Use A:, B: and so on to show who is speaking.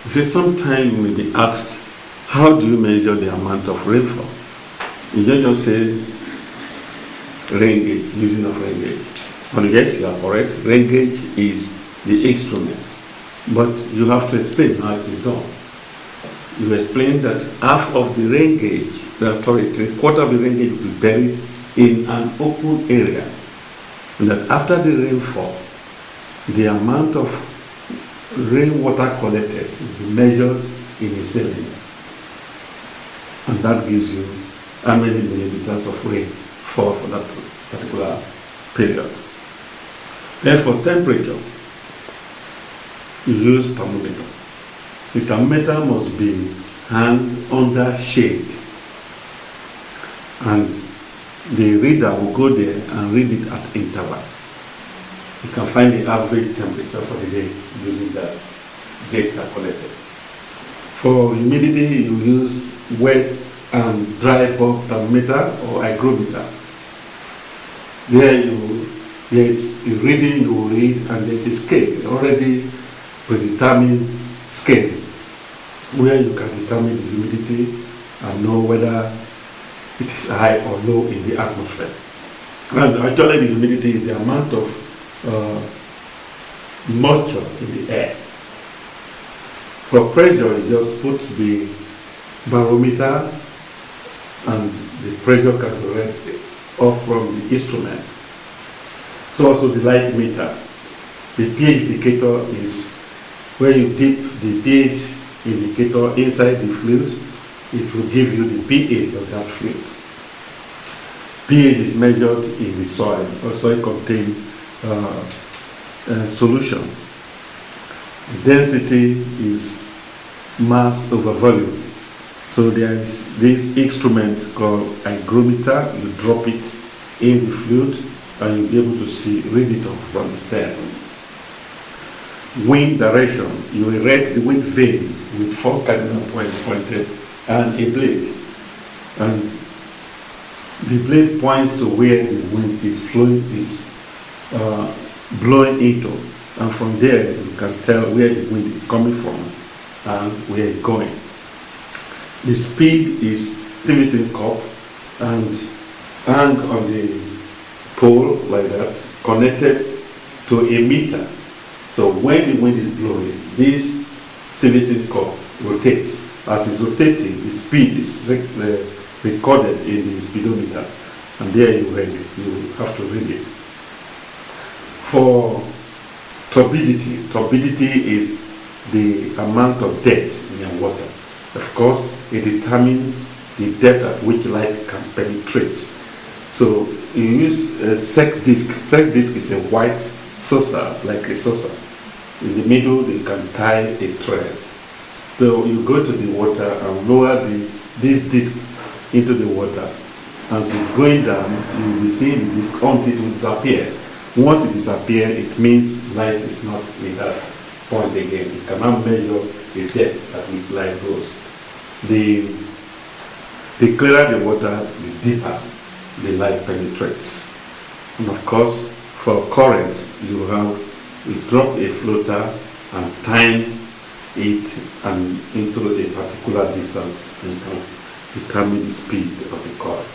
A: You see, sometimes you may be asked, how do you measure the amount of rainfall? You don't just say rain gauge, using of rain gauge. And yes, you are correct, rain gauge is the instrument. But you have to explain how it is done. You explain that half of the rain gauge, sorry, 3/4 of the rain gauge will be buried in an open area. And that after the rainfall, the amount of rainwater collected will be measured in a cylinder. And that gives you how many millimeters of rain fall for that particular period. Then for temperature, you use thermometer. The thermometer must be hung under shade, and the reader will go there and read it at interval. You can find the average temperature for the day using that data collected. For humidity, you use wet and dry bulb thermometer or hygrometer. There is a reading you will read, and there is a scale, already predetermined scale, where you can determine the humidity and know whether it is high or low in the atmosphere. And actually the humidity is the amount of moisture in the air. For pressure, you just put the barometer and the pressure can be read off from the instrument. So also the light meter. The pH indicator is where you dip the pH indicator inside the fluid, it will give you the pH of that fluid. pH is measured in the soil, or soil contained solution. The density is mass over volume. So there is this instrument called hygrometer. You drop it in the fluid and you'll be able to see, read it off from the stand. Wind direction, you will read the wind vane with 4 cardinal points pointed and a blade. And the blade points to where the wind is flowing, is blowing into. And from there, you can tell where the wind is coming from and where it's going. The speed is Stephenson's cup and hang on the pole like that, connected to a meter. So when the wind is blowing, this Stephenson's cup rotates. As it's rotating, the speed is recorded in the speedometer, and there you read it. You have to read it. For turbidity, turbidity is the amount of depth in your water. Of course, it determines the depth at which light can penetrate. So you use a sec disc. Sec disc is a white saucer, like a saucer. In the middle, you can tie a thread. So you go to the water and lower this disc into the water. As it's going down, you will see the disc until it will disappear. Once it disappears, it means light is not in that point again. You cannot measure the depth at which light goes. The clearer the water, the deeper the light penetrates. And of course, for current, you drop a floater and time it and into a particular distance and can determine the speed of the current.